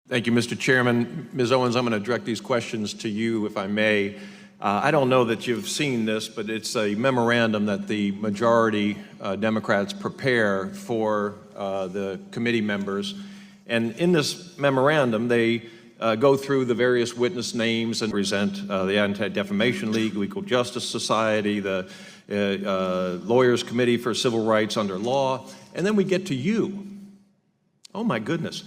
Thank you, Mr. Chairman. Ms. Owens, I'm going to direct these questions to you, if I may. I don't know that you've seen this, but it's a memorandum that the majority Democrats prepare for the committee members. And in this memorandum, they go through the various witness names and present the Anti-Defamation League, Equal Justice Society, the Lawyers Committee for Civil Rights Under Law, and then we get to you. Oh my goodness.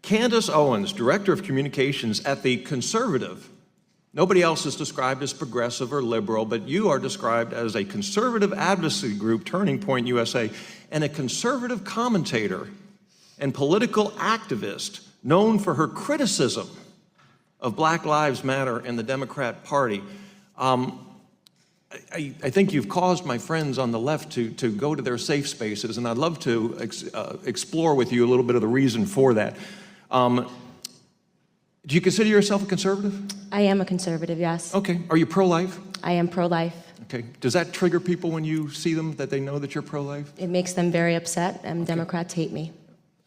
Candace Owens, Director of Communications at the conservative. Nobody else is described as progressive or liberal, but you are described as a conservative advocacy group, Turning Point USA, and a conservative commentator and political activist known for her criticism of Black Lives Matter and the Democrat Party. I think you've caused my friends on the left to go to their safe spaces, and I'd love to explore with you a little bit of the reason for that. Do you consider yourself a conservative? I am a conservative, yes. Okay. Are you pro-life? I am pro-life. Okay. Does that trigger people when you see them, that they know that you're pro-life? It makes them very upset, and okay. Democrats hate me.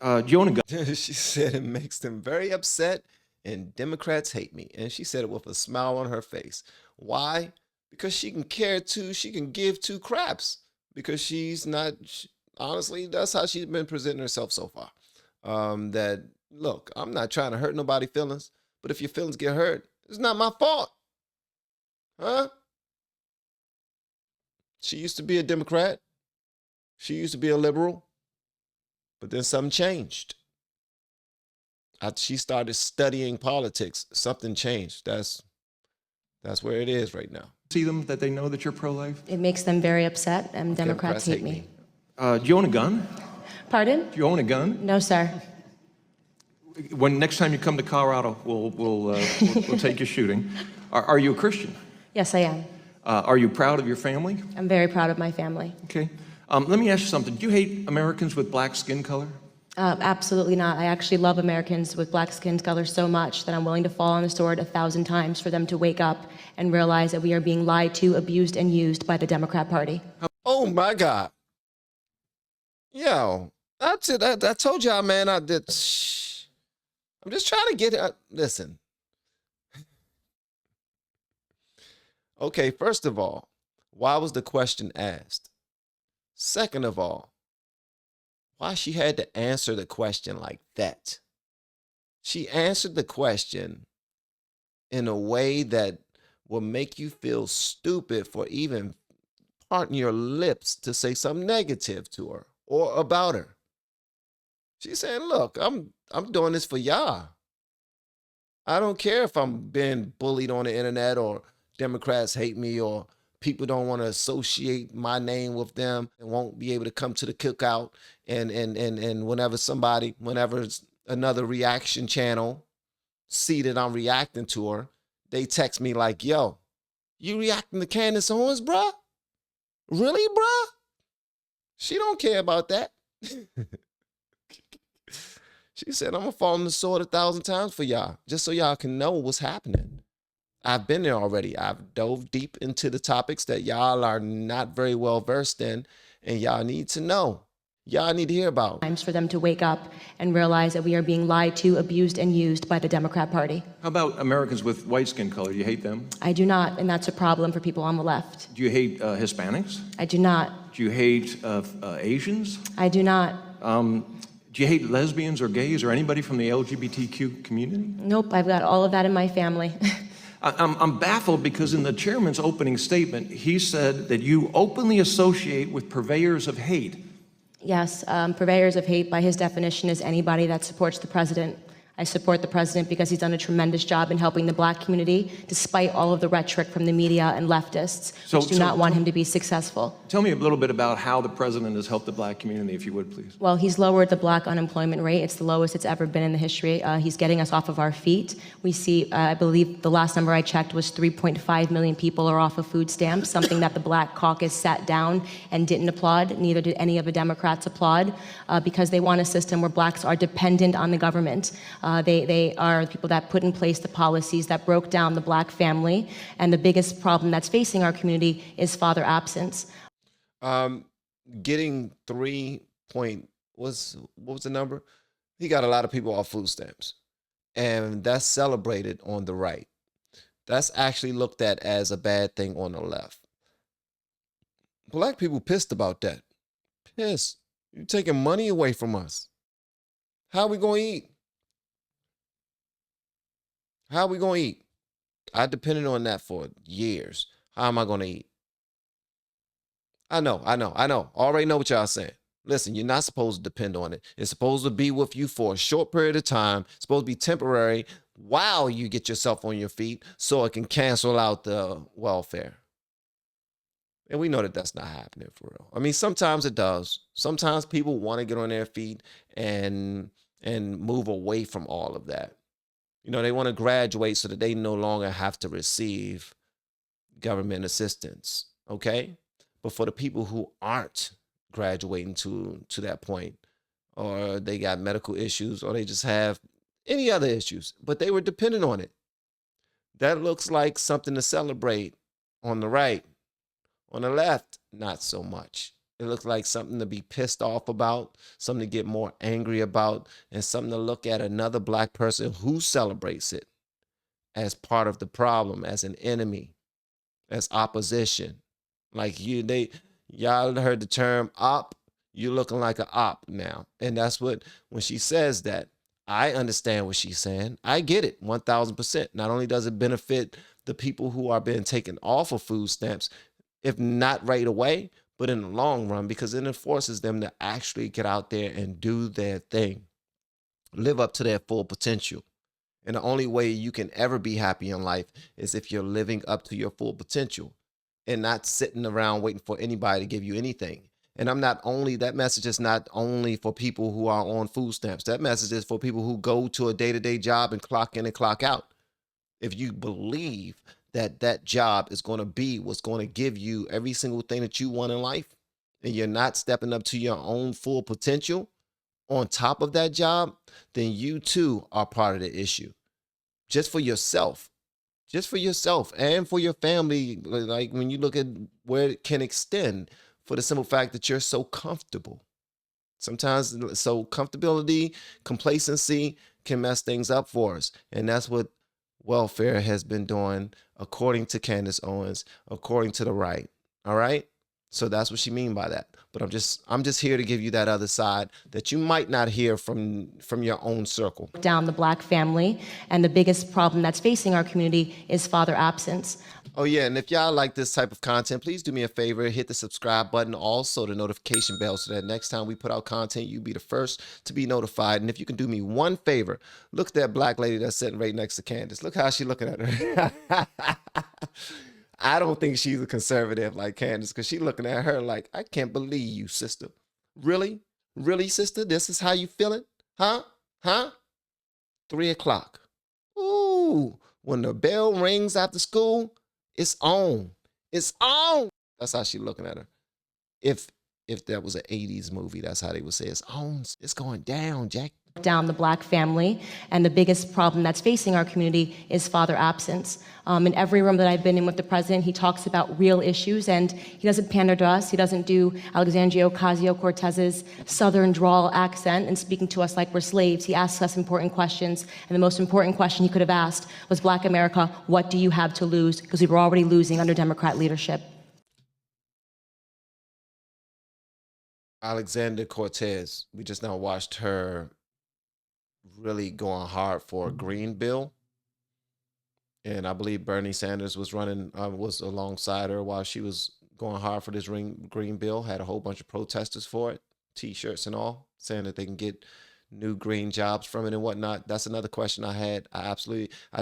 Do you own a gun? She said it makes them very upset, and Democrats hate me. And she said it with a smile on her face. Why? Because she can give two craps. Because she's not, honestly, that's how she's been presenting herself so far. That, look, I'm not trying to hurt nobody's feelings, but if your feelings get hurt, it's not my fault. Huh? She used to be a Democrat. She used to be a liberal. But then something changed. After she started studying politics, something changed. That's where it is right now. See them, that they know that you're pro-life? It makes them very upset, and Democrats hate me. Do you own a gun? Pardon? Do you own a gun? No, sir. When next time you come to Colorado, we'll take you shooting. Are you a Christian? Yes, I am. Are you proud of your family? I'm very proud of my family. Okay. Let me ask you something. Do you hate Americans with black skin color? Absolutely not. I actually love Americans with black skin color so much that I'm willing to fall on the sword 1,000 times for them to wake up and realize that we are being lied to, abused, and used by the Democrat Party. Oh my God. Yo, that's it. I told y'all, man, I'm just trying to get it. Listen. Okay, first of all, why was the question asked? Second of all, why she had to answer the question like that? She answered the question in a way that will make you feel stupid for even parting your lips to say something negative to her or about her. She's saying, look, I'm doing this for y'all. I don't care if I'm being bullied on the internet or Democrats hate me or people don't want to associate my name with them and won't be able to come to the cookout. And whenever another reaction channel see that I'm reacting to her, they text me like, yo, you reacting to Candace Owens, bruh? Really, bruh? She don't care about that. She said, I'm going to fall on the sword 1,000 times for y'all, just so y'all can know what's happening. I've been there already. I've dove deep into the topics that y'all are not very well versed in, and y'all need to know. Y'all need to hear about. Times for them to wake up and realize that we are being lied to, abused, and used by the Democrat Party. How about Americans with white skin color? Do you hate them? I do not, and that's a problem for people on the left. Do you hate Hispanics? I do not. Do you hate Asians? I do not. Do you hate lesbians or gays or anybody from the LGBTQ community? Nope, I've got all of that in my family. I'm baffled because in the chairman's opening statement, he said that you openly associate with purveyors of hate. Yes, purveyors of hate, by his definition, is anybody that supports the president. I support the president because he's done a tremendous job in helping the black community, despite all of the rhetoric from the media and leftists, which do not want him to be successful. Tell me a little bit about how the president has helped the black community, if you would, please. Well, he's lowered the black unemployment rate. It's the lowest it's ever been in the history. He's getting us off of our feet. We see, I believe the last number I checked was 3.5 million people are off of food stamps, something that the Black Caucus sat down and didn't applaud. Neither did any of the Democrats applaud, because they want a system where blacks are dependent on the government. They are the people that put in place the policies that broke down the black family, and the biggest problem that's facing our community is father absence. Getting what was the number? He got a lot of people off food stamps. and that's celebrated on the right. That's actually looked at as a bad thing on the left. Black people pissed about that. Pissed. You're taking money away from us. How are we going to eat? How are we going to eat? I depended on that for years. How am I going to eat? I know. Already know what y'all saying. Listen, you're not supposed to depend on it. It's supposed to be with you for a short period of time. It's supposed to be temporary while you get yourself on your feet so it can cancel out the welfare. And we know that that's not happening for real. I mean, sometimes it does. Sometimes people want to get on their feet and move away from all of that. You know, they want to graduate so that they no longer have to receive government assistance, okay? But for the people who aren't graduating to that point, or they got medical issues, or they just have any other issues, but they were dependent on it, that looks like something to celebrate on the right. On the left, not so much. It looks like something to be pissed off about, something to get more angry about, and something to look at another black person who celebrates it as part of the problem, as an enemy, as opposition. Like y'all heard the term op, you're looking like an op now. And that's what, when she says that, I understand what she's saying. I get it, 1,000%. Not only does it benefit the people who are being taken off of food stamps, if not right away, but in the long run, because it forces them to actually get out there and do their thing, live up to their full potential. And the only way you can ever be happy in life is if you're living up to your full potential and not sitting around waiting for anybody to give you anything. And that message is not only for people who are on food stamps. That message is for people who go to a day-to-day job and clock in and clock out. If you believe that job is going to be what's going to give you every single thing that you want in life, and you're not stepping up to your own full potential on top of that job, then you too are part of the issue. Just for yourself and for your family. Like when you look at where it can extend, for the simple fact that you're so comfortable. Sometimes, so comfortability, complacency can mess things up for us. And that's what welfare has been doing, according to Candace Owens, according to the right. All right? So that's what she mean by that. But I'm just here to give you that other side that you might not hear from your own circle. Down the black family, and the biggest problem that's facing our community is father absence. Oh yeah, and if y'all like this type of content, please do me a favor, hit the subscribe button, also the notification bell, so that next time we put out content, you'll be the first to be notified. And if you can do me one favor, look at that black lady that's sitting right next to Candace. Look how she's looking at her. I don't think she's a conservative like Candace, because she's looking at her like, I can't believe you, sister. Really? Really, sister? This is how you feeling? Huh? 3 o'clock. Ooh, when the bell rings after school, it's on. It's on. That's how she looking at her. If that was an 80s movie, that's how they would say it's on. It's going down, Jack. Down the black family, and the biggest problem that's facing our community is father absence. In every room that I've been in with the president, he talks about real issues, and he doesn't pander to us. He doesn't do Alexandria Ocasio-Cortez's southern drawl accent and speaking to us like we're slaves. He asks us important questions, and the most important question he could have asked was, Black America, what do you have to lose? Because we were already losing under Democrat leadership. Alexandria Cortez, we just now watched her really going hard for a green bill, and I believe Bernie Sanders was was alongside her while she was going hard for this green bill. Had a whole bunch of protesters for it, t-shirts and all, saying that they can get new green jobs from it and whatnot. That's another question I had. I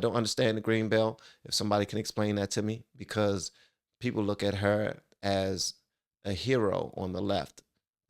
don't understand the green bill. If somebody can explain that to me, because people look at her as a hero on the left.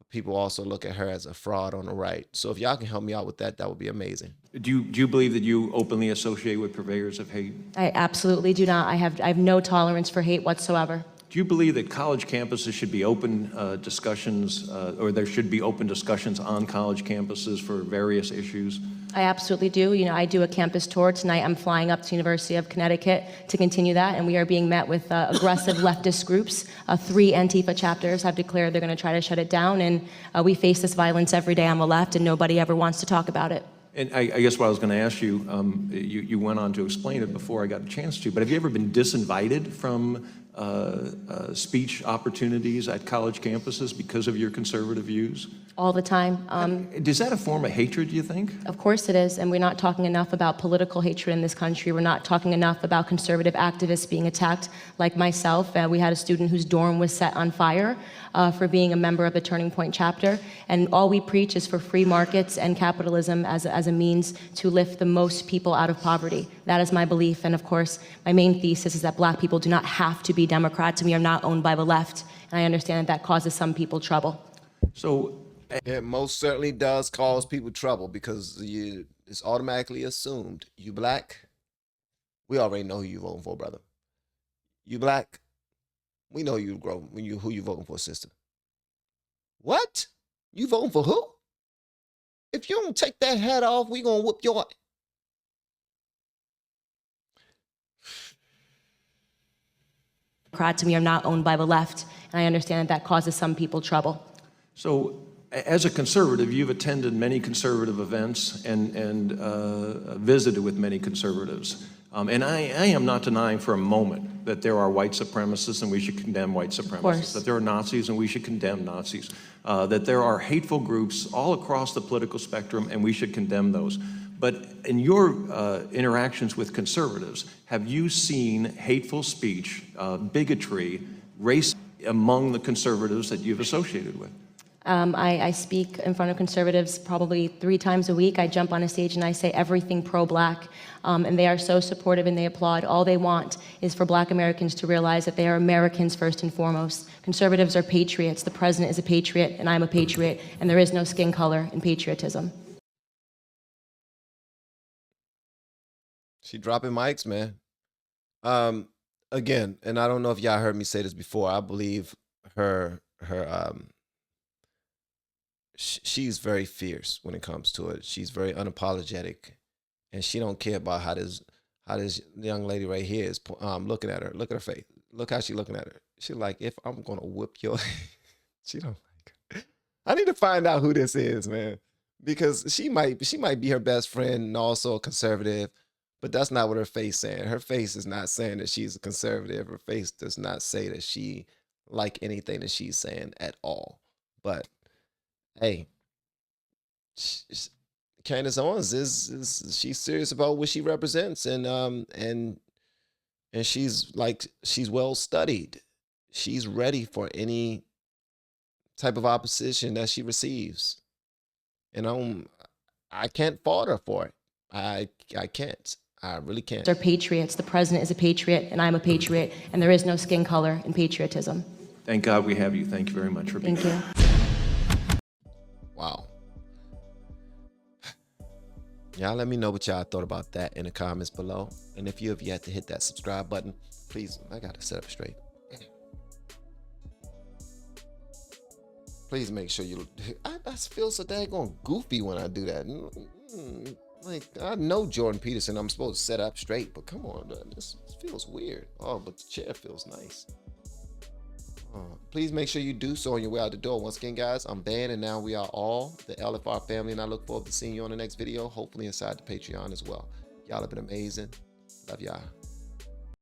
People also look at her as a fraud on the right. So if y'all can help me out with that, that would be amazing. Do you believe that you openly associate with purveyors of hate? I absolutely do not. I have no tolerance for hate whatsoever. Do you believe that college campuses should be open discussions, or there should be open discussions on college campuses for various issues? I absolutely do. You know, I do a campus tour. Tonight I'm flying up to University of Connecticut to continue that, and we are being met with aggressive leftist groups. 3 Antifa chapters have declared they're going to try to shut it down, and we face this violence every day on the left, and nobody ever wants to talk about it. And I guess what I was going to ask you, you went on to explain it before I got a chance to, but have you ever been disinvited from speech opportunities at college campuses because of your conservative views? All the time. Is that a form of hatred, do you think? Of course it is, and we're not talking enough about political hatred in this country. We're not talking enough about conservative activists being attacked, like myself. We had a student whose dorm was set on fire for being a member of the Turning Point chapter, and all we preach is for free markets and capitalism as a means to lift the most people out of poverty. That is my belief, and of course, my main thesis is that black people do not have to be Democrats, and we are not owned by the left, and I understand that causes some people trouble. So, It most certainly does cause people trouble because it's automatically assumed you black. We already know who you voting for, brother. You black. We know you grow who you voting for, sister. What? You voting for who? If you don't take that hat off, we gonna whoop your. Democrats, and we are not owned by the left, and I understand that causes some people trouble. So, as a conservative, you've attended many conservative events and visited with many conservatives. And I am not denying for a moment that there are white supremacists and we should condemn white supremacists, that there are Nazis and we should condemn Nazis, that there are hateful groups all across the political spectrum and we should condemn those. But in your interactions with conservatives, have you seen hateful speech, bigotry, race among the conservatives that you've associated with? I speak in front of conservatives probably 3 times a week. I jump on a stage and I say everything pro-black, and they are so supportive and they applaud. All they want is for black Americans to realize that they are Americans first and foremost. Conservatives are patriots. The president is a patriot, and I'm a patriot, and there is no skin color in patriotism. She dropping mics, man. Again, and I don't know if y'all heard me say this before. I believe she's very fierce when it comes to it. She's very unapologetic, and she don't care about how this young lady right here is looking at her. Look at her face. Look how she looking at her. She like, if I'm gonna whip your, she don't like her. I need to find out who this is, man, because she might be her best friend and also a conservative, but that's not what her face saying. Her face is not saying that she's a conservative. Her face does not say that she like anything that she's saying at all. But hey, Candace Owens she's serious about what she represents, and she's well studied. She's ready for any type of opposition that she receives, and I can't fault her for it. I can't. I really can't. They're patriots. The president is a patriot, and I'm a patriot, and there is no skin color in patriotism. Thank God we have you. Thank you very much for being here. Thank you. Wow. Y'all let me know what y'all thought about that in the comments below. And if you have yet to hit that subscribe button, please, I got to set up straight. Please make sure I feel so daggone goofy when I do that. Like, I know Jordan Peterson, I'm supposed to set up straight, but come on, this feels weird. Oh, but the chair feels nice. Please make sure you do so on your way out the door. Once again, guys, I'm Ben, and now we are all the LFR family, and I look forward to seeing you on the next video, hopefully inside the Patreon as well. Y'all have been amazing. Love y'all.